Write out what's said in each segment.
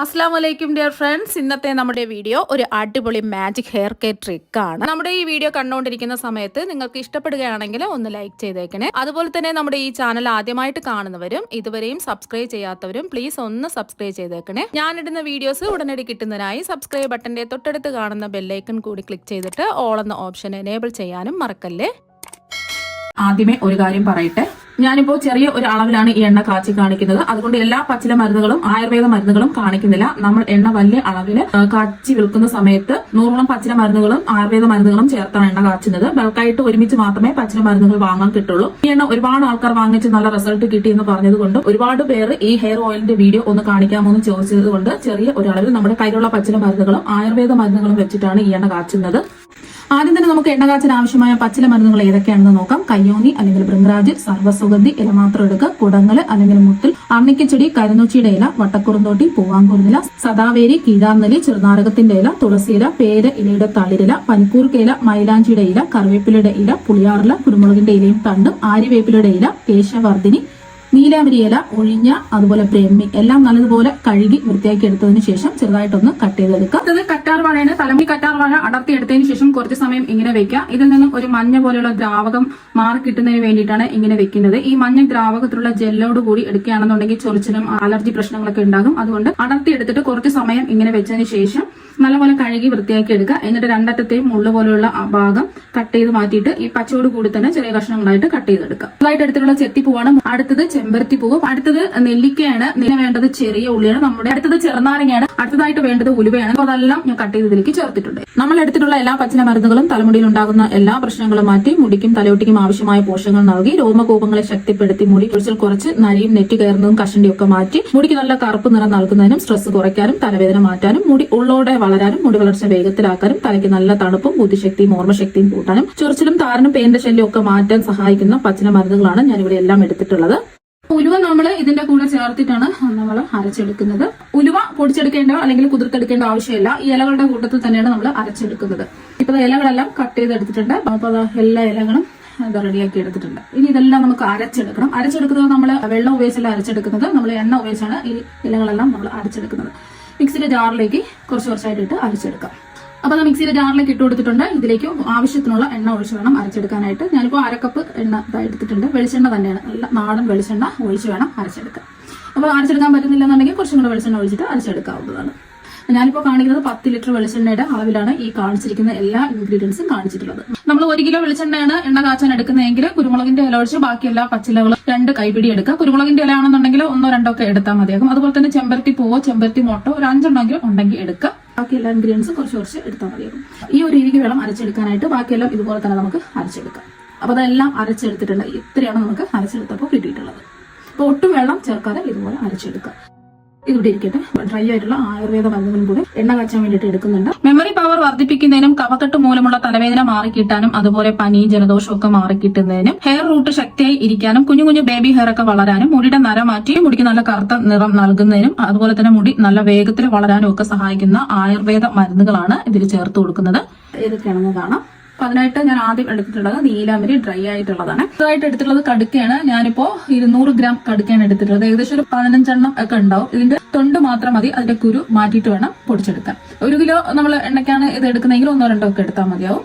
അസ്സലാമലൈക്കും dear friends. ഇന്നത്തെ നമ്മുടെ വീഡിയോ ഒരു അടിപൊളി മാജിക് ഹെയർ കെയർ ട്രിക്കാണ്. നമ്മുടെ ഈ വീഡിയോ കണ്ടുകൊണ്ടിരിക്കുന്ന സമയത്ത് നിങ്ങൾക്ക് ഇഷ്ടപ്പെടുകയാണെങ്കിൽ ഒന്ന് ലൈക്ക് ചെയ്തേക്കണേ. അതുപോലെ തന്നെ നമ്മുടെ ഈ ചാനൽ ആദ്യമായിട്ട് കാണുന്നവരും ഇതുവരെയും സബ്സ്ക്രൈബ് ചെയ്യാത്തവരും പ്ലീസ് ഒന്ന് സബ്സ്ക്രൈബ് ചെയ്തേക്കണേ. ഞാനിടുന്ന വീഡിയോസ് ഉടനടി കിട്ടുന്നതിനായി സബ്സ്ക്രൈബ് ബട്ടന്റെ തൊട്ടടുത്ത് കാണുന്ന ബെല്ലൈക്കൺ കൂടി ക്ലിക്ക് ചെയ്തിട്ട് ഓൾ എന്ന ഓപ്ഷൻ എനേബിൾ ചെയ്യാനും മറക്കല്ലേ. ആദ്യമേ ഒരു കാര്യം പറയട്ടെ, ഞാനിപ്പോ ചെറിയ ഒരു അളവിലാണ് ഈ എണ്ണ കാച്ചി കാണിക്കുന്നത്. അതുകൊണ്ട് എല്ലാ പച്ചില മരുന്നുകളും ആയുർവേദ മരുന്നുകളും കാണിക്കുന്നില്ല. നമ്മൾ എണ്ണ വലിയ അളവിൽ കാച്ചി വിൽക്കുന്ന സമയത്ത് 100ഓളം പച്ചില മരുന്നുകളും ആയുർവേദ മരുന്നുകളും ചേർത്താണ് എണ്ണ കാച്ചുന്നത്. ബൾക്കായിട്ട് ഒരുമിച്ച് മാത്രമേ പച്ചില മരുന്നുകൾ വാങ്ങാൻ കിട്ടുള്ളൂ. ഈ എണ്ണ ഒരുപാട് ആൾക്കാർ വാങ്ങിച്ച് നല്ല റിസൾട്ട് കിട്ടി എന്ന് പറഞ്ഞതുകൊണ്ട് ഒരുപാട് പേര് ഈ ഹെയർ ഓയിലിന്റെ വീഡിയോ ഒന്ന് കാണിക്കാമോ എന്ന് ചോദിച്ചത് കൊണ്ട് ചെറിയ ഒരു അളവിൽ നമ്മുടെ കയ്യിലുള്ള പച്ചില മരുന്നുകളും ആയുർവേദ മരുന്നുകളും വെച്ചിട്ടാണ് ഈ എണ്ണ കാച്ചുന്നത്. ആദ്യം തന്നെ നമുക്ക് എണ്ണ കാച്ചിന് ആവശ്യമായ പച്ചില മരുന്നുകൾ ഏതൊക്കെയാണെന്ന് നോക്കാം. കയ്യോന്നി അല്ലെങ്കിൽ ബൃംഗരാജ്, സർവ്വസുഗന്ധി ഇല മാത്രം എടുക്കുക, കുടങ്ങല് അല്ലെങ്കിൽ മുത്തിൽ, അർണിക്കച്ചെടി, കരുനൂച്ചിയുടെ ഇല, വട്ടക്കുറുന്തോട്ടി, പൂവാങ്കുറുന്നില, സദാവേരി, കീഴാർനെല്ലി, ചെറുനാരകത്തിന്റെ ഇല, തുളസിയില, പേര ഇലയുടെ തളിരില, പനിക്കൂർക്ക ഇല, മൈലാഞ്ചിയുടെ ഇല, കറിവേപ്പിലയുടെ ഇല, പുളിയാറില, കുരുമുളകിന്റെ ഇലയും തണ്ടും, ആര്യവേപ്പിലയുടെ ഇല, കേശവർദ്ധിനി, നീലാവരി ഇല, ഒഴിഞ്ഞ, അതുപോലെ ബ്രഹ്മി എല്ലാം നല്ലതുപോലെ കഴുകി വൃത്തിയാക്കി എടുത്തതിന് ശേഷം ചെറുതായിട്ടൊന്ന് കട്ട് ചെയ്തെടുക്കുക. അത് കറ്റാർവാഴയാണ്. തലമുടി കറ്റാർവാഴ അടർത്തി എടുത്തതിന് ശേഷം കുറച്ച് സമയം ഇങ്ങനെ വെക്കുക. ഇതിൽ നിന്നും ഒരു മഞ്ഞ പോലെയുള്ള ദ്രാവകം മാറി കിട്ടുന്നതിന് വേണ്ടിയിട്ടാണ് ഇങ്ങനെ വെക്കുന്നത്. ഈ മഞ്ഞ ദ്രാവകത്തിലുള്ള ജെല്ലോട് കൂടി എടുക്കുകയാണെന്നുണ്ടെങ്കിൽ ചൊറിച്ചിലും അലർജി പ്രശ്നങ്ങളൊക്കെ ഉണ്ടാകും. അതുകൊണ്ട് അടർത്തി എടുത്തിട്ട് കുറച്ച് സമയം ഇങ്ങനെ വെച്ചതിന് ശേഷം നല്ലപോലെ കഴുകി വൃത്തിയാക്കി എടുക്കുക. എന്നിട്ട് രണ്ടറ്റത്തെയും മുള്ള പോലെയുള്ള ഭാഗം കട്ട് ചെയ്ത് മാറ്റിയിട്ട് ഈ പച്ചയോട് കൂടി തന്നെ ചെറിയ കഷ്ണങ്ങളായിട്ട് കട്ട് ചെയ്തെടുക്കുക. ഇതായിട്ട് എടുത്തിട്ടുള്ള ചെത്തിപ്പൂവാണ്. അടുത്തത് ചെമ്പരത്തി പൂവ്, അടുത്തത് നെല്ലിക്കയാണ്. ഇതിന് വേണ്ടത് ചെറിയ ഉള്ളിയാണ്. നമ്മുടെ അടുത്തത് ചെറുനാരങ്ങയാണ്. അടുത്തതായിട്ട് വേണ്ടത് ഉലുവയാണ്. അപ്പോൾ അതെല്ലാം ഞാൻ കട്ട് ചെയ്ത് ഇതിലേക്ക് ചേർത്തിട്ടുണ്ട്. നമ്മൾ എടുത്തിട്ടുള്ള എല്ലാ പച്ചില മരുന്നുകളും തലമുടിയിൽ ഉണ്ടാകുന്ന എല്ലാ പ്രശ്നങ്ങളും മാറ്റി മുടിക്കും തലയോട്ടിക്കും ആവശ്യമായ പോഷകങ്ങൾ നൽകി രോമകൂപങ്ങളെ ശക്തിപ്പെടുത്തി മുടി കുഴിച്ചിൽ കുറച്ച് നരിയും നെറ്റി കയറുന്നതും കഷണ്ടിയും ഒക്കെ മാറ്റി മുടിക്ക് നല്ല കറുപ്പ് നിറം നൽകുന്നതിനും സ്ട്രെസ് കുറയ്ക്കാനും തലവേദന മാറ്റാനും മുടി ഉള്ളോടെ വളരാനും മുടി വളർച്ച വേഗത്തിലാക്കാനും തലയ്ക്ക് നല്ല തണുപ്പും ബുദ്ധിശക്തിയും ഓർമ്മശക്തിയും കൂട്ടാനും ചൊറിച്ചിലും താരനും പേന്റെ ശല്യം ഒക്കെ മാറ്റാൻ സഹായിക്കുന്ന പച്ചില മരുന്നുകളാണ് ഞാനിവിടെ എല്ലാം എടുത്തിട്ടുള്ളത്. ഉലുവ നമ്മൾ ഇതിന്റെ കൂടെ ചേർത്തിട്ടാണ് നമ്മൾ അരച്ചെടുക്കുന്നത്. ഉലുവ പൊടിച്ചെടുക്കേണ്ട അല്ലെങ്കിൽ കുതിർത്തെടുക്കേണ്ട ആവശ്യമില്ല. ഈ ഇലകളുടെ കൂട്ടത്തിൽ തന്നെയാണ് നമ്മൾ അരച്ചെടുക്കുന്നത്. ഇപ്പൊ ഇലകളെല്ലാം കട്ട് ചെയ്തെടുത്തിട്ടുണ്ട്. അപ്പൊ എല്ലാ ഇലകളും റെഡിയാക്കി എടുത്തിട്ടുണ്ട്. ഇനി ഇതെല്ലാം നമുക്ക് അരച്ചെടുക്കണം. അരച്ചെടുക്കുന്നത് നമ്മൾ വെള്ളം ഉപയോഗിച്ചല്ല അരച്ചെടുക്കുന്നത്, നമ്മൾ എണ്ണ ഉപയോഗിച്ചാണ് ഈ ഇലകളെല്ലാം നമ്മൾ അരച്ചെടുക്കുന്നത്. മിക്സിയുടെ ജാറിലേക്ക് കുറച്ചായിട്ട് ഇട്ട് അരച്ചെടുക്കാം. അപ്പൊ അത് മിക്സിയുടെ ജാറിലേക്ക് ഇട്ട് കൊടുത്തിട്ടുണ്ട്. ഇതിലേക്ക് ആവശ്യത്തിനുള്ള എണ്ണ ഒഴിച്ച് വേണം അരച്ചെടുക്കാനായിട്ട്. ഞാനിപ്പോൾ 1/2 കപ്പ് എണ്ണ എടുത്തിട്ടുണ്ട്. വെളിച്ചെണ്ണ തന്നെയാണ്, നല്ല നാടൻ വെളിച്ചെണ്ണ ഒഴിച്ച് വേണം അരച്ചെടുക്കാൻ. അപ്പോൾ അരച്ചെടുക്കാൻ പറ്റുന്നില്ലെന്നുണ്ടെങ്കിൽ കുറച്ചും കൂടെ വെളിച്ചെണ്ണ ഒഴിച്ചിട്ട് അരച്ചെടുക്കാവുന്നതാണ്. ഞാനിപ്പോൾ കാണിക്കുന്നത് 10 ലിറ്റർ വെളിച്ചെണ്ണയുടെ അളവിലാണ് ഈ കാണിച്ചിരിക്കുന്ന എല്ലാ ഇൻഗ്രീഡിയൻസും കാണിച്ചിട്ടുള്ളത്. നമ്മൾ 1 കിലോ വെളിച്ചെണ്ണയാണ് എണ്ണ കാച്ചാൻ എടുക്കുന്നതെങ്കിൽ കുരുമുളകിന്റെ ഇല ഒഴിച്ച് ബാക്കി എല്ലാ പച്ചിലകളും 2 കൈപിടി എടുക്കുക. കുരുമുളകിന്റെ ഇല ആണെന്നുണ്ടെങ്കിൽ 1 2 ഒക്കെ എടുത്താൽ മതിയാകും. അതുപോലെ തന്നെ ചെമ്പരത്തി പൂവോ ചെമ്പരത്തി മോട്ടോ ഒരു 5 എണ്ണമെങ്കിലും ഉണ്ടെങ്കിൽ എടുക്കുക. ബാക്കി എല്ലാ ഇൻഗ്രീഡിയൻസും കുറച്ച് എടുത്താൽ മതിയാകും. ഈ ഒരു രീതിക്ക് വേണം അരച്ചെടുക്കാനായിട്ട്. ബാക്കിയെല്ലാം ഇതുപോലെ തന്നെ നമുക്ക് അരച്ചെടുക്കാം. അപ്പൊ അതെല്ലാം അരച്ചെടുത്തിട്ടുണ്ട്. ഇത്രയാണ് നമുക്ക് അരച്ചെടുത്തപ്പോൾ കിട്ടിയിട്ടുള്ളത്. അപ്പൊ ഒട്ടും വെള്ളം ചേർക്കാതെ ഇതുപോലെ അരച്ചെടുക്കുക. ഇതിവിടെ ഇരിക്കട്ടെ. ഡ്രൈ ആയിട്ടുള്ള ആയുർവേദ മരുന്നുകളും കൂടെ എണ്ണ കാച്ചാൻ വേണ്ടിയിട്ട് എടുക്കുന്നുണ്ട്. മെമ്മറി പവർ വർദ്ധിപ്പിക്കുന്നതിനും കഫക്കെട്ട് മൂലമുള്ള തലവേദന മാറിക്കിട്ടാനും അതുപോലെ പനി ജലദോഷം ഒക്കെ മാറിക്കിട്ടുന്നതിനും ഹെയർ റൂട്ട് ശക്തിയായി ഇരിക്കാനും കുഞ്ഞു കുഞ്ഞു ബേബി ഹെയർ ഒക്കെ വളരാനും മുടിയുടെ നര മാറ്റി മുടിക്ക് നല്ല കറുത്ത നിറം നൽകുന്നതിനും അതുപോലെ തന്നെ മുടി നല്ല വേഗത്തിൽ വളരാനും ഒക്കെ സഹായിക്കുന്ന ആയുർവേദ മരുന്നുകളാണ് ഇതിൽ ചേർത്ത് കൊടുക്കുന്നത്. ഏതൊക്കെയാണെന്ന് കാണാം. അപ്പൊ അതിനായിട്ട് ഞാൻ ആദ്യം എടുത്തിട്ടുള്ളത് നീലാമ്പരി ഡ്രൈ ആയിട്ടുള്ളതാണ്. ഇതായിട്ട് എടുത്തിട്ടുള്ളത് കടുക്കയാണ്. ഞാനിപ്പോ 200 ഗ്രാം കടുക്കയാണ് എടുത്തിട്ടുള്ളത്. ഏകദേശം ഒരു 15 എണ്ണം ഒക്കെ ഉണ്ടാവും. ഇതിന്റെ തൊണ്ട് മാത്രം മതി. അതിന്റെ കുരു മാറ്റിയിട്ട് വേണം പൊടിച്ചെടുക്കാൻ. 1 കിലോ നമ്മൾ എണ്ണയ്ക്കാണ് ഇത് എടുക്കുന്നതെങ്കിൽ 1 2 ഒക്കെ എടുത്താൽ മതിയാവും.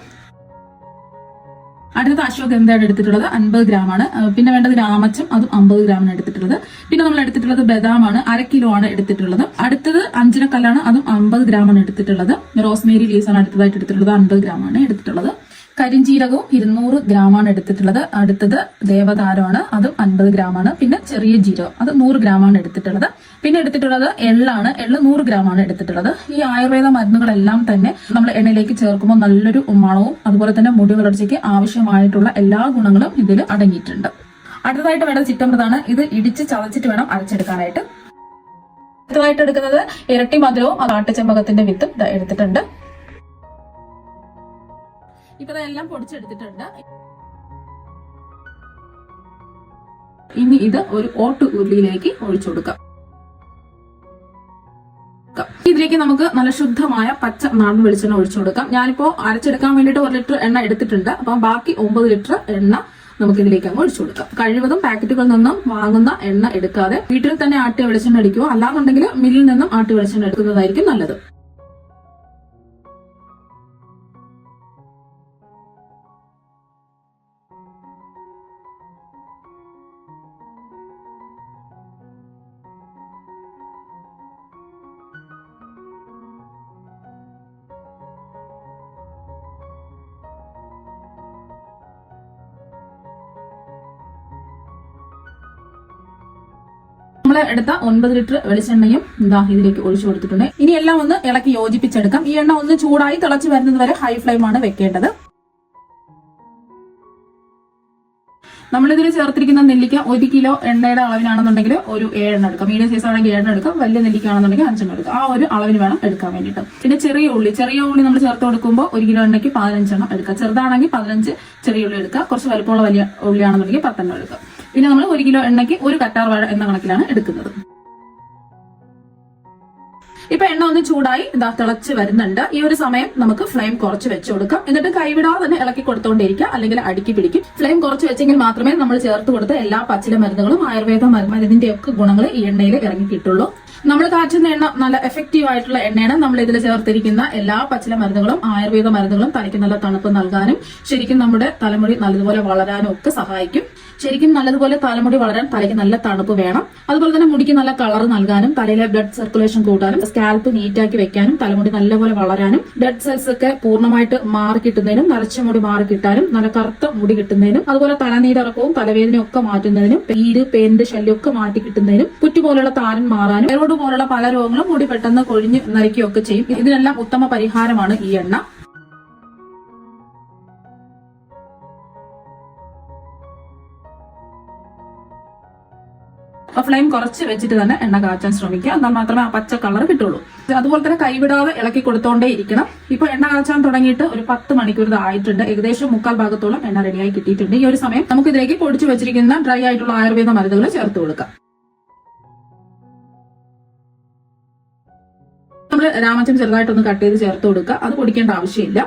അടുത്തത് അശ്വഗന്ധയാണ് എടുത്തിട്ടുള്ളത്. 50 ഗ്രാമാണ്. പിന്നെ വേണ്ടത് രാമച്ചം, അതും 50 ഗ്രാമാണ് എടുത്തിട്ടുള്ളത്. പിന്നെ നമ്മൾ എടുത്തിട്ടുള്ളത് ബദാമാണ്, 1/2 കിലോ ആണ് എടുത്തിട്ടുള്ളത്. അടുത്തത് അഞ്ചിനക്കല്ലാണ്, അതും 50 ഗ്രാമാണ് എടുത്തിട്ടുള്ളത്. റോസ്മേരി ലീവ്സ് ആണ് അടുത്തതായിട്ട് എടുത്തിട്ടുള്ളത്, 50 ഗ്രാമാണ് എടുത്തിട്ടുള്ളത്. കരിഞ്ചീരകവും 200 ഗ്രാമാണ് എടുത്തിട്ടുള്ളത്. അടുത്തത് ദേവതാരമാണ്, അതും 50 ഗ്രാമാണ്. പിന്നെ ചെറിയ ജീരകം, അത് 100 ഗ്രാമാണ് എടുത്തിട്ടുള്ളത്. പിന്നെ എടുത്തിട്ടുള്ളത് എള്ളാണ്, എള്ള് 100 ഗ്രാമാണ് എടുത്തിട്ടുള്ളത്. ഈ ആയുർവേദ മരുന്നുകളെല്ലാം തന്നെ നമ്മൾ എണ്ണയിലേക്ക് ചേർക്കുമ്പോൾ നല്ലൊരു മണവും അതുപോലെ തന്നെ മുടി വളർച്ചയ്ക്ക് ആവശ്യമായിട്ടുള്ള എല്ലാ ഗുണങ്ങളും ഇതിൽ അടങ്ങിയിട്ടുണ്ട്. അടുത്തതായിട്ട് വേണ്ടത് ചിറ്റമൃതാണ്. ഇത് ഇടിച്ച് ചതച്ചിട്ട് വേണം അരച്ചെടുക്കാനായിട്ട്. അടുത്തതായിട്ട് എടുക്കുന്നത് ഇരട്ടി മധുരവും കാട്ടുചെമ്പകത്തിന്റെ വിത്തും എടുത്തിട്ടുണ്ട്. ഇപ്പൊ എല്ലാം പൊടിച്ചെടുത്തിട്ടുണ്ട്. ഇനി ഇത് ഒരു ഓട്ട് ഉരുളിയിലേക്ക് ഒഴിച്ചു കൊടുക്കാം. ഇതിലേക്ക് നമുക്ക് നല്ല ശുദ്ധമായ പച്ച നാടൻ വെളിച്ചെണ്ണ ഒഴിച്ചു കൊടുക്കാം. ഞാനിപ്പോ അരച്ചെടുക്കാൻ വേണ്ടിയിട്ട് 1 ലിറ്റർ എണ്ണ എടുത്തിട്ടുണ്ട്. അപ്പം ബാക്കി 9 ലിറ്റർ എണ്ണ നമുക്ക് ഇതിലേക്ക് അങ്ങ് ഒഴിച്ചു കൊടുക്കാം. കഴിവതും പാക്കറ്റുകളിൽ നിന്നും വാങ്ങുന്ന എണ്ണ എടുക്കാതെ വീട്ടിൽ തന്നെ ആട്ടിയ വെളിച്ചെണ്ണ അടിക്കുക, അല്ലാന്നുണ്ടെങ്കിൽ മില്ലിൽ നിന്നും ആട്ടിയ വെളിച്ചെണ്ണ എടുക്കുന്നതായിരിക്കും നല്ലത്. നമ്മൾ എടുത്ത 9 ലിറ്റർ വെളിച്ചെണ്ണയും ഇതിലേക്ക് ഒഴിച്ചു കൊടുത്തിട്ടുണ്ട്. ഇനി എല്ലാം ഒന്ന് ഇളക്കി യോജിപ്പിച്ചെടുക്കാം. ഈ എണ്ണ ഒന്ന് ചൂടായി തിളച്ച് വരുന്നത് വരെ ഹൈ ഫ്ലെയിം ആണ് വെക്കേണ്ടത്. നമ്മളിതിൽ ചേർത്തിരിക്കുന്ന നെല്ലിക്ക 1 കിലോ എണ്ണയുടെ അളവിനാണെന്നുണ്ടെങ്കിൽ ഒരു 7 എണ്ണം എടുക്കാം. മീഡിയം സൈസ് ആണെങ്കിൽ 7 എണ്ണം എടുക്കാം. വലിയ നെല്ലിക്ക ആണെന്നുണ്ടെങ്കിൽ 5 എണ്ണം എടുക്കാം. ആ ഒരു അളവിന് വേണം എടുക്കാൻ വേണ്ടിയിട്ട്. പിന്നെ ചെറിയ ഉള്ളി നമ്മൾ ചേർത്ത് കൊടുക്കുമ്പോൾ 1 കിലോ എണ്ണയ്ക്ക് 15 എണ്ണം എടുക്കാം. ചെറുതാണെങ്കിൽ 15 ചെറിയ ഉള്ളി എടുക്കുക. കുറച്ച് വലുപ്പമുള്ള വലിയ ഉള്ളിയാണെന്നുണ്ടെങ്കിൽ 10 എണ്ണം എടുക്കാം. പിന്നെ നമ്മൾ 1 കിലോ എണ്ണയ്ക്ക് ഒരു കറ്റാർ വാഴ എന്ന കണക്കിലാണ് എടുക്കുന്നത്. ഇപ്പൊ എണ്ണ ഒന്ന് ചൂടായി തിളച്ച് വരുന്നുണ്ട്. ഈ ഒരു സമയം നമുക്ക് ഫ്ലെയിം കുറച്ച് വെച്ച് കൊടുക്കാം. എന്നിട്ട് കൈവിടാതെ തന്നെ ഇളക്കി കൊടുത്തോണ്ടിരിക്കുക, അല്ലെങ്കിൽ അടുക്കി പിടിക്കും. ഫ്ലെയിം കുറച്ച് വെച്ചെങ്കിൽ മാത്രമേ നമ്മൾ ചേർത്ത് കൊടുത്ത എല്ലാ പച്ചില മരുന്നുകളും ആയുർവേദ മരുന്നിന്റെ ഒക്കെ ഗുണങ്ങൾ ഈ എണ്ണയിൽ ഇറങ്ങി കിട്ടുള്ളൂ. നമ്മൾ കാച്ചുന്ന എണ്ണ നല്ല എഫക്റ്റീവ് ആയിട്ടുള്ള എണ്ണയാണ്. നമ്മൾ ഇതിൽ ചേർത്തിരിക്കുന്ന എല്ലാ പച്ചില മരുന്നുകളും ആയുർവേദ മരുന്നുകളും തലയ്ക്ക് നല്ല തണുപ്പ് നൽകാനും ശരിക്കും നമ്മുടെ തലമുടി നല്ലതുപോലെ വളരാനും ഒക്കെ സഹായിക്കും. ശരിക്കും നല്ലതുപോലെ തലമുടി വളരാൻ തലയ്ക്ക് നല്ല തണുപ്പ് വേണം. അതുപോലെ തന്നെ മുടിക്ക് നല്ല കളർ നൽകാനും തലയിലെ ബ്ലഡ് സർക്കുലേഷൻ കൂട്ടാനും സ്കാൽപ്പ് നീറ്റാക്കി വെക്കാനും തലമുടി നല്ലപോലെ വളരാനും ബ്ലഡ് സെൽസ് ഒക്കെ പൂർണ്ണമായിട്ട് മാറി കിട്ടുന്നതിനും നരച്ച മുടി മാറി കിട്ടാനും നല്ല കറുത്ത മുടി കിട്ടുന്നതിനും അതുപോലെ തലനീരിറക്കവും തലവേദനയും ഒക്കെ മാറ്റുന്നതിനും ഈര് പേന്റെ ശല്യം ഒക്കെ മാറ്റി കിട്ടുന്നതിനും കുറ്റുപോലുള്ള താരൻ മാറാനും തൈറോയ്ഡ് പോലുള്ള പല രോഗങ്ങളും മുടി പെട്ടെന്ന് കൊഴിഞ്ഞ് നരയ്ക്കുകയൊക്കെ ചെയ്യും. ഇതിനെല്ലാം ഉത്തമ പരിഹാരമാണ് ഈ എണ്ണ. ഫ്ലെയിം കുറച്ച് വെച്ചിട്ട് തന്നെ എണ്ണ കാച്ചാൻ ശ്രമിക്കുക. എന്നാൽ മാത്രമേ ആ പച്ച കളർ കിട്ടുള്ളൂ. അതുപോലെ തന്നെ കൈവിടാതെ ഇളക്കി കൊടുത്തോണ്ടേ ഇരിക്കണം. ഇപ്പൊ എണ്ണ കാച്ചാൻ തുടങ്ങിയിട്ട് ഒരു 10 മണിക്കൂർ ആയിട്ടുണ്ട്. ഏകദേശം 3/4 ഭാഗത്തോളം എണ്ണ റെഡിയായി കിട്ടിയിട്ടുണ്ട്. ഈ ഒരു സമയം നമുക്ക് ഇതിലേക്ക് പൊടിച്ചു വെച്ചിരിക്കുന്ന ഡ്രൈ ആയിട്ടുള്ള ആയുർവേദ മരുന്നുകൾ ചേർത്ത് കൊടുക്കാം. നമ്മൾ രാമച്ചം ചെറുതായിട്ടൊന്ന് കട്ട് ചെയ്ത് ചേർത്ത് കൊടുക്കുക. അത് പൊടിക്കേണ്ട ആവശ്യമില്ല.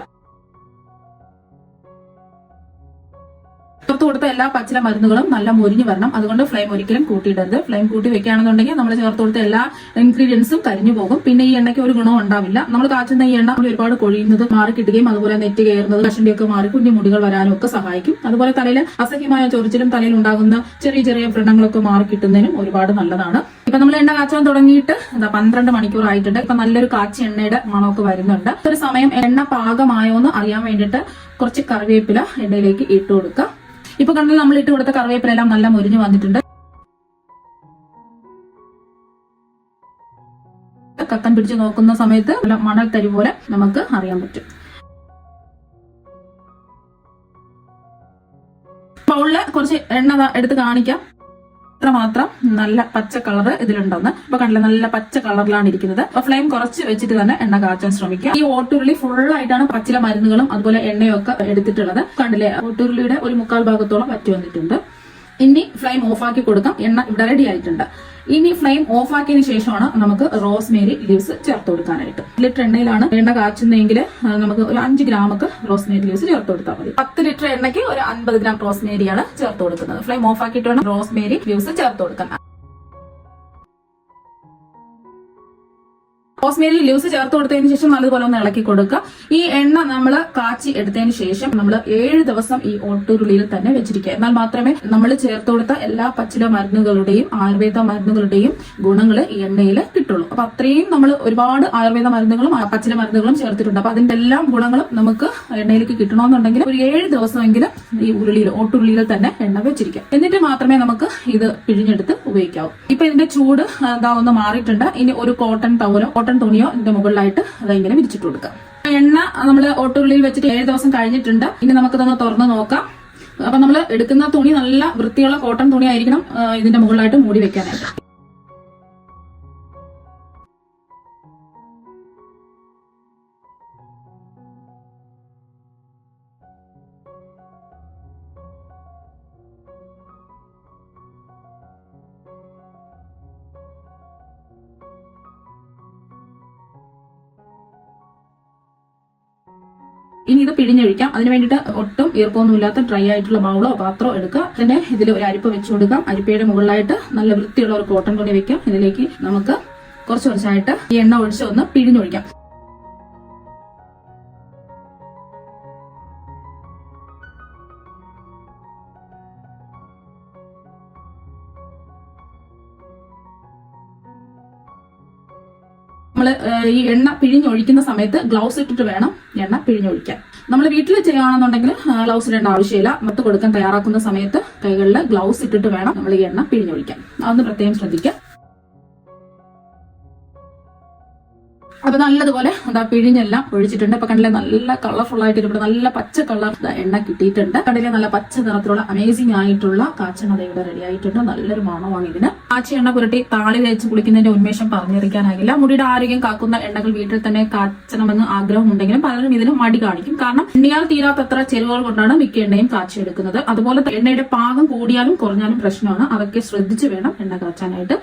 ചേർത്ത് കൊടുത്ത എല്ലാ പച്ചില മരുന്നുകളും നല്ല മൊരിഞ്ഞു വരണം. അതുകൊണ്ട് ഫ്ലെയിം ഒരിക്കലും കൂട്ടിയിടരുത്. ഫ്ലെയിം കൂട്ടി വെക്കുകയാണെന്നുണ്ടെങ്കിൽ നമ്മൾ ചേർത്ത് കൊടുത്ത എല്ലാ ഇൻഗ്രീഡിയൻസും കരിഞ്ഞു പോകും. പിന്നെ ഈ എണ്ണയ്ക്ക് ഒരു ഗുണവും ഉണ്ടാവില്ല. നമ്മൾ കാച്ചുന്ന ഈ എണ്ണ ഒരുപാട് കൊഴിയുന്നത് മാറി കിട്ടുകയും അതുപോലെ നെറ്റ് കയറുന്നത് കഷണ്ടിയൊക്കെ മാറി കുഞ്ഞു മുടികൾ വരാനും ഒക്കെ സഹായിക്കും. അതുപോലെ തലയിൽ അസഹ്യമായ ചൊറിച്ചിലും തലയിൽ ഉണ്ടാകുന്ന ചെറിയ ചെറിയ വ്രണങ്ങളൊക്കെ മാറി കിട്ടുന്നതിനും ഒരുപാട് നല്ലതാണ്. ഇപ്പൊ നമ്മൾ എണ്ണ കാച്ചാൻ തുടങ്ങിയിട്ട് 12 മണിക്കൂർ ആയിട്ടുണ്ട്. ഇപ്പൊ നല്ലൊരു കാച്ചി എണ്ണയുടെ മണമൊക്കെ വരുന്നുണ്ട്. ഒരു സമയം എണ്ണ പാകമായോ എന്ന് അറിയാൻ വേണ്ടിയിട്ട് കുറച്ച് കറിവേപ്പില എണ്ണയിലേക്ക് ഇട്ട് കൊടുക്കുക. ഇപ്പൊ കണ്ടാൽ നമ്മൾ ഇട്ട് കൊടുത്ത കറിവേപ്പിലെല്ലാം നല്ല മുരിഞ്ഞു വന്നിട്ടുണ്ട്. കക്കൻ പിടിച്ച് നോക്കുന്ന സമയത്ത് മണൽ തരി പോലെ നമുക്ക് അറിയാൻ പറ്റും. ബൗളില് കുറച്ച് എണ്ണ എടുത്ത് കാണിക്കാം. മാത്രം നല്ല പച്ച കളർ ഇതിലുണ്ടെന്ന് ഇപ്പൊ കണ്ടില്ല, നല്ല പച്ച കളറിലാണ് ഇരിക്കുന്നത്. അപ്പൊ ഫ്ലെയിം കുറച്ച് വെച്ചിട്ട് തന്നെ എണ്ണ കാച്ചാൻ ശ്രമിക്കുക. ഈ ഓട്ടുരുളി ഫുള്ളായിട്ടാണ് പച്ചില മരുന്നുകളും അതുപോലെ എണ്ണയും ഒക്കെ എടുത്തിട്ടുള്ളത്. കണ്ടില്ലേ, ഓട്ടുരുളിയുടെ ഒരു 1/4 ഭാഗത്തോളം വറ്റി വന്നിട്ടുണ്ട്. ഇനി ഫ്ലെയിം ഓഫാക്കി കൊടുക്കാം. എണ്ണ ഇവിടെ റെഡി ആയിട്ടുണ്ട്. ഇനി ഫ്ലെയിം ഓഫാക്കിയതിനു ശേഷമാണ് നമുക്ക് റോസ്മേരി ലീവ്സ് ചേർത്ത് കൊടുക്കാനായിട്ട്. ലിറ്റർ എണ്ണയിലാണ് എണ്ണ കാച്ചുന്നതെങ്കിൽ നമുക്ക് ഒരു 5 ഗ്രാമൊക്കെ റോസ്മേരി ലീവ്സ് ചേർത്ത് കൊടുത്താൽ മതി. 10 ലിറ്റർ എണ്ണയ്ക്ക് ഒരു 50 ഗ്രാം റോസ്മേരിയാണ് ചേർത്ത് കൊടുക്കുന്നത്. ഫ്ലെയിം ഓഫാക്കിയിട്ട് വേണം റോസ്മേരി ലീവ്സ് ചേർത്ത് കൊടുക്കാൻ. റോസ്മേരി ലീവ്സ് ചേർത്ത് കൊടുത്തതിന് ശേഷം നല്ലതുപോലെ ഒന്ന് ഇളക്കി കൊടുക്കുക. ഈ എണ്ണ നമ്മൾ കാച്ചി എടുത്തതിന് ശേഷം നമ്മൾ 7 ദിവസം ഈ ഓട്ടുരുളിയിൽ തന്നെ വെച്ചിരിക്കുക. എന്നാൽ മാത്രമേ നമ്മൾ ചേർത്ത് കൊടുത്ത എല്ലാ പച്ചില മരുന്നുകളുടെയും ആയുർവേദ മരുന്നുകളുടെയും ഗുണങ്ങൾ ഈ എണ്ണയിൽ കിട്ടുള്ളൂ. അപ്പൊ അത്രയും നമ്മൾ ഒരുപാട് ആയുർവേദ മരുന്നുകളും പച്ചില മരുന്നുകളും ചേർത്തിട്ടുണ്ട്. അപ്പൊ അതിന്റെ എല്ലാം ഗുണങ്ങളും നമുക്ക് എണ്ണയിലേക്ക് കിട്ടണമെന്നുണ്ടെങ്കിൽ ഒരു 7 ദിവസമെങ്കിലും ഈ ഓട്ടുരുളിയിൽ തന്നെ എണ്ണ വെച്ചിരിക്കാം. എന്നിട്ട് മാത്രമേ നമുക്ക് ഇത് പിഴിഞ്ഞെടുത്ത് ഉപയോഗിക്കാവൂ. ഇപ്പൊ ഇതിന്റെ ചൂട് ഒന്ന് മാറിയിട്ടുണ്ട്. ഇനി ഒരു കോട്ടൺ തുണിയോ ഇതിന്റെ മുകളിലായിട്ട് അതിങ്ങനെ വിരിച്ചിട്ട് കൊടുക്കാം. എണ്ണ നമ്മൾ ഓട്ടുരുളിയിൽ വെച്ചിട്ട് 7 ദിവസം കഴിഞ്ഞിട്ടുണ്ട്. ഇനി നമുക്കിതൊന്ന് തുറന്ന് നോക്കാം. അപ്പൊ നമ്മൾ എടുക്കുന്ന തുണി നല്ല വൃത്തിയുള്ള കോട്ടൺ തുണി ആയിരിക്കണം ഇതിന്റെ മുകളിലായിട്ട് മൂടി വെക്കാനായിട്ട്. ഇനി ഇത് പിഴിഞ്ഞൊഴിക്കാം. അതിന് വേണ്ടിയിട്ട് ഒട്ടും ഈർപ്പമൊന്നും ഇല്ലാത്ത ഡ്രൈ ആയിട്ടുള്ള ബൗളോ പാത്രമോ എടുക്കുക. അതിന്റെ ഇതിൽ ഒരു അരിപ്പ വെച്ച് കൊടുക്കാം. അരിപ്പയുടെ മുകളിലായിട്ട് നല്ല വൃത്തിയുള്ള ഒരു കോട്ടൺ തുണി വെക്കാം. ഇതിലേക്ക് നമുക്ക് കുറച്ച് കുറച്ചായിട്ട് ഈ എണ്ണ ഒഴിച്ച് ഒന്ന് പിഴിഞ്ഞൊഴിക്കാം. നമ്മൾ ഈ എണ്ണ പിഴിഞ്ഞൊഴിക്കുന്ന സമയത്ത് ഗ്ലൗസ് ഇട്ടിട്ട് വേണം എണ്ണ പിഴിഞ്ഞൊഴിക്കാൻ. നമ്മൾ വീട്ടിൽ ചെയ്യുകയാണെന്നുണ്ടെങ്കിൽ ഗ്ലൗസ് ഇടേണ്ട ആവശ്യമില്ല. മത്ത് കൊടുക്കാൻ തയ്യാറാക്കുന്ന സമയത്ത് കൈകളിൽ ഗ്ലൗസ് ഇട്ടിട്ട് വേണം നമ്മൾ ഈ എണ്ണ പിഴിഞ്ഞൊഴിക്കാൻ. അതൊന്ന് പ്രത്യേകം ശ്രദ്ധിക്കാം. അപ്പൊ നല്ലതുപോലെ എന്താ പിഴിഞ്ഞെല്ലാം ഒഴിച്ചിട്ടുണ്ട്. അപ്പൊ കണ്ടില്ലേ നല്ല കളർഫുൾ ആയിട്ട് ഇവിടെ നല്ല പച്ച കളർ എണ്ണ കിട്ടിയിട്ടുണ്ട്. കണ്ടില്ലേ നല്ല പച്ച നിറത്തിലുള്ള അമേസിംഗ് ആയിട്ടുള്ള കാച്ചെണ്ണ ഇവിടെ റെഡി ആയിട്ടുണ്ട്. നല്ലൊരു മണമാണ് ഇതിന്. കാച്ചി എണ്ണ പുരട്ടി താളി തേച്ച് കുളിക്കുന്നതിന്റെ ഉന്മേഷം പറഞ്ഞറിയിക്കാനാകില്ല. മുടിയുടെ ആരോഗ്യം കാക്കുന്ന എണ്ണകൾ വീട്ടിൽ തന്നെ കാച്ചണമെന്ന് ആഗ്രഹമുണ്ടെങ്കിലും പലരും ഇതിന് മടി കാണിക്കും. കാരണം എണ്ണയാൽ തീരാത്തത്ര ചെലവുകൾ കൊണ്ടാണ് മിക്ക എണ്ണയും കാച്ചിയെടുക്കുന്നത്. അതുപോലെ എണ്ണയുടെ പാകം കൂടിയാലും കുറഞ്ഞാലും പ്രശ്നമാണ്. അതൊക്കെ ശ്രദ്ധിച്ച് വേണം എണ്ണ കാച്ചാനായിട്ട്.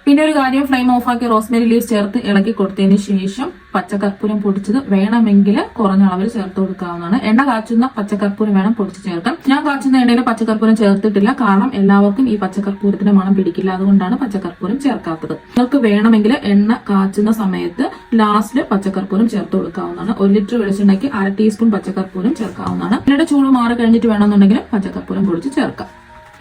പിന്നെ ഒരു കാര്യം, ഫ്ലെയിം ഓഫാക്കി റോസ്മേരി ലീവ്സ് ചേർത്ത് ഇളക്കി കൊടുത്തതിന് ശേഷം പച്ചക്കർപ്പൂരം പൊടിച്ചത് വേണമെങ്കിൽ കുറഞ്ഞ അളവിൽ ചേർത്ത് കൊടുക്കാവുന്നതാണ്. എണ്ണ കാച്ചുന്ന പച്ചക്കർപ്പൂരം വേണം പൊടിച്ച് ചേർക്കാൻ. ഞാൻ കാച്ചുന്ന എണ്ണയിൽ പച്ചക്കർപ്പൂരം ചേർത്തിട്ടില്ല. കാരണം എല്ലാവർക്കും ഈ പച്ചക്കർപ്പൂരത്തിന്റെ മണം പിടിക്കില്ല. അതുകൊണ്ടാണ് പച്ചക്കർപ്പൂരം ചേർക്കാത്തത്. നിങ്ങൾക്ക് വേണമെങ്കിൽ എണ്ണ കാച്ചുന്ന സമയത്ത് ലാസ്റ്റില് പച്ചക്കർപ്പൂരം ചേർത്ത് കൊടുക്കാവുന്നതാണ്. 1 ലിറ്റർ വെളിച്ചെണ്ണയ്ക്ക് 1/2 ടീസ്പൂൺ പച്ചക്കർപ്പൂരം ചേർക്കാവുന്നതാണ്. എണ്ണയുടെ ചൂട് മാറി കഴിഞ്ഞിട്ട് വേണമെന്നുണ്ടെങ്കിൽ പച്ചക്കർപ്പൂരം പൊടിച്ച് ചേർക്കാം.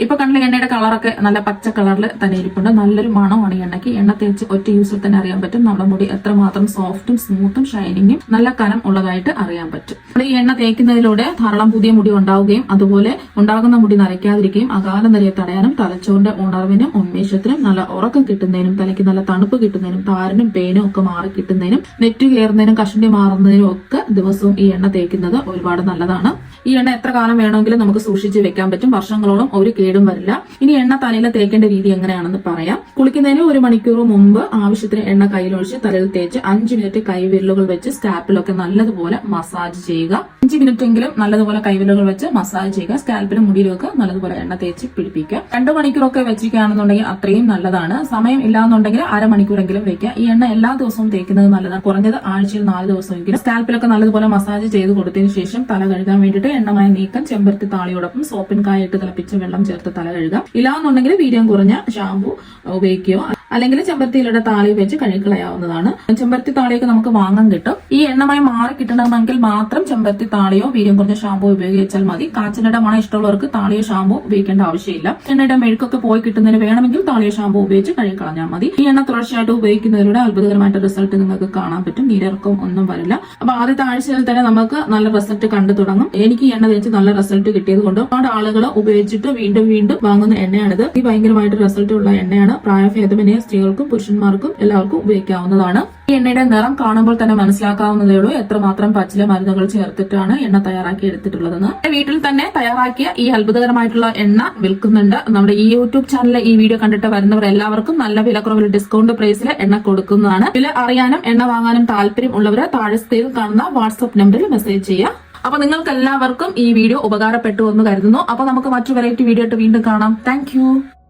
ഇപ്പൊ കണ്ടില്ല എണ്ണയുടെ കളറൊക്കെ നല്ല പച്ച കളറിൽ തന്നെ ഇരിപ്പുണ്ട്. നല്ലൊരു മണമാണ് ഈ എണ്ണയ്ക്ക്. എണ്ണ തേച്ച് ഒറ്റ യൂസിൽ തന്നെ അറിയാൻ പറ്റും നമ്മുടെ മുടി എത്രമാത്രം സോഫ്റ്റും സ്മൂത്തും ഷൈനിങ്ങും നല്ല കനം ഉള്ളതായിട്ട് അറിയാൻ പറ്റും. ഈ എണ്ണ തേക്കുന്നതിലൂടെ ധാരാളം പുതിയ മുടി ഉണ്ടാവുകയും അതുപോലെ ഉണ്ടാകുന്ന മുടി നരയ്ക്കാതിരിക്കുകയും അകാല നിരയെ തടയാനും തലച്ചോറിന്റെ ഉണർവിനും ഉന്മേഷത്തിനും നല്ല ഉറക്കം കിട്ടുന്നതിനും തലയ്ക്ക് നല്ല തണുപ്പ് കിട്ടുന്നതിനും താരനും പേനും ഒക്കെ മാറി കിട്ടുന്നതിനും നെറ്റ് കയറുന്നതിനും കഷണ്ടി മാറുന്നതിനും ഒക്കെ ദിവസവും ഈ എണ്ണ തേക്കുന്നത് ഒരുപാട് നല്ലതാണ്. ഈ എണ്ണ എത്ര കാലം വേണമെങ്കിലും നമുക്ക് സൂക്ഷിച്ച് വെക്കാൻ പറ്റും. വർഷങ്ങളോളം ഒരു കേടും വരില്ല. ഇനി എണ്ണ തലയിൽ തേക്കേണ്ട രീതി എങ്ങനെയാണെന്ന് പറയാം. കുളിക്കുന്നതിന് 1 മണിക്കൂർ മുമ്പ് ആവശ്യത്തിന് എണ്ണ കയ്യിലൊഴിച്ച് തലയിൽ തേച്ച് 5 മിനിറ്റ് കൈവിരലുകൾ വെച്ച് സ്കാൽപ്പിലൊക്കെ നല്ലതുപോലെ മസാജ് ചെയ്യുക. 5 മിനിറ്റ് എങ്കിലും നല്ലതുപോലെ കൈവിരലുകൾ വെച്ച് മസാജ് ചെയ്യുക. സ്കാൽപ്പിലും മുടിയിലൊക്കെ നല്ലതുപോലെ എണ്ണ തേച്ച് പിടിപ്പിക്കുക. 2 മണിക്കൂറൊക്കെ വെച്ചിരിക്കുകയാണെന്നുണ്ടെങ്കിൽ അത്രയും നല്ലതാണ്. സമയം ഇല്ലാന്നുണ്ടെങ്കിൽ 1/2 മണിക്കൂറെങ്കിലും വെക്കുക. ഈ എണ്ണ എല്ലാ ദിവസവും തേക്കുന്നത് നല്ലതാണ്. കുറഞ്ഞത് ആഴ്ചയിൽ 4 ദിവസമെങ്കിലും സ്കാൽപ്പിലൊക്കെ നല്ലതുപോലെ മസാജ് ചെയ്ത് കൊടുത്തതിന് ശേഷം തല കഴുകാൻ വേണ്ടിയിട്ട് എണ്ണമയം നീക്കം ചെമ്പരത്തി താളിയോടൊപ്പം സോപ്പിൻ കായിട്ട് തിളപ്പിച്ച വെള്ളം ചേർത്ത് തല കഴുകുക. ഇല്ലാന്നുണ്ടെങ്കിൽ വീര്യം കുറഞ്ഞ ഷാമ്പു ഉപയോഗിക്കുകയോ അല്ലെങ്കിൽ ചെമ്പരത്തിയിലൂടെ താളി വെച്ച് കഴുകിക്കളയാവുന്നതാണ്. ചെമ്പരത്തി താളിയൊക്കെ നമുക്ക് വാങ്ങാൻ കിട്ടും. ഈ എണ്ണമായി മാറി കിട്ടണമെങ്കിൽ മാത്രം ചെമ്പരത്തി താളിയോ വീര്യം കുറഞ്ഞ ഷാമ്പു ഉപയോഗിച്ചാൽ മതി. കാച്ചിലയുടെ മണം ഇഷ്ടമുള്ളവർക്ക് താളിയോ ഷാമ്പു ഉപയോഗിക്കേണ്ട ആവശ്യമില്ല. എണ്ണയുടെ മെഴുക്കൊക്കെ പോയി കിട്ടുന്നതിന് വേണമെങ്കിൽ താളിയോ ഷാമ്പു ഉപയോഗിച്ച് കഴുകിക്കളഞ്ഞാൽ മതി. ഈ എണ്ണ തുടർച്ചയായിട്ട് ഉപയോഗിക്കുന്നതിലൂടെ അത്ഭുതകരമായിട്ട് റിസൾട്ട് നിങ്ങൾക്ക് കാണാൻ പറ്റും. നീരിറക്കം ഒന്നും വരില്ല. അപ്പൊ ആദ്യത്തെ ആഴ്ചയിൽ തന്നെ നമുക്ക് നല്ല റിസൾട്ട് കണ്ടു തുടങ്ങും. എനിക്ക് ഈ എണ്ണ തേച്ച് നല്ല റിസൾട്ട് കിട്ടിയത് കൊണ്ട് ഒരുപാട് ആളുകൾ ഉപയോഗിച്ചിട്ട് വീണ്ടും വീണ്ടും വാങ്ങുന്ന എണ്ണയാണിത്. ഈ ഭയങ്കരമായിട്ട് റിസൾട്ട് ഉള്ള എണ്ണയാണ്. പ്രായഭേദമന്യേ സ്ത്രീകൾക്കും പുരുഷന്മാർക്കും എല്ലാവർക്കും ഉപയോഗിക്കാവുന്നതാണ്. ഈ എണ്ണയുടെ നിറം കാണുമ്പോൾ തന്നെ മനസ്സിലാക്കാവുന്നതേ ഉള്ളൂ എത്രമാത്രം പച്ചില മരുന്നുകൾ ചേർത്തിട്ടാണ് എണ്ണ തയ്യാറാക്കി എടുത്തിട്ടുള്ളതെന്ന്. വീട്ടിൽ തന്നെ തയ്യാറാക്കിയ ഈ അത്ഭുതകരമായിട്ടുള്ള എണ്ണ വിൽക്കുന്നുണ്ട്. നമ്മുടെ ഈ യൂട്യൂബ് ചാനലിലെ ഈ വീഡിയോ കണ്ടിട്ട് വരുന്നവർ എല്ലാവർക്കും നല്ല വിലക്കുറവിൽ ഡിസ്കൗണ്ട് പ്രൈസിൽ എണ്ണ കൊടുക്കുന്നതാണ്. വില അറിയാനും എണ്ണ വാങ്ങാനും താല്പര്യം ഉള്ളവർ താഴെ സ്ക്രീനിൽ കാണുന്ന വാട്സ്ആപ്പ് നമ്പറിൽ മെസ്സേജ് ചെയ്യാം. അപ്പൊ നിങ്ങൾക്ക് എല്ലാവർക്കും ഈ വീഡിയോ ഉപകാരപ്പെട്ടു എന്ന് കരുതുന്നു. അപ്പൊ നമുക്ക് മറ്റു വെറൈറ്റി വീഡിയോ ആയിട്ട് വീണ്ടും കാണാം. താങ്ക്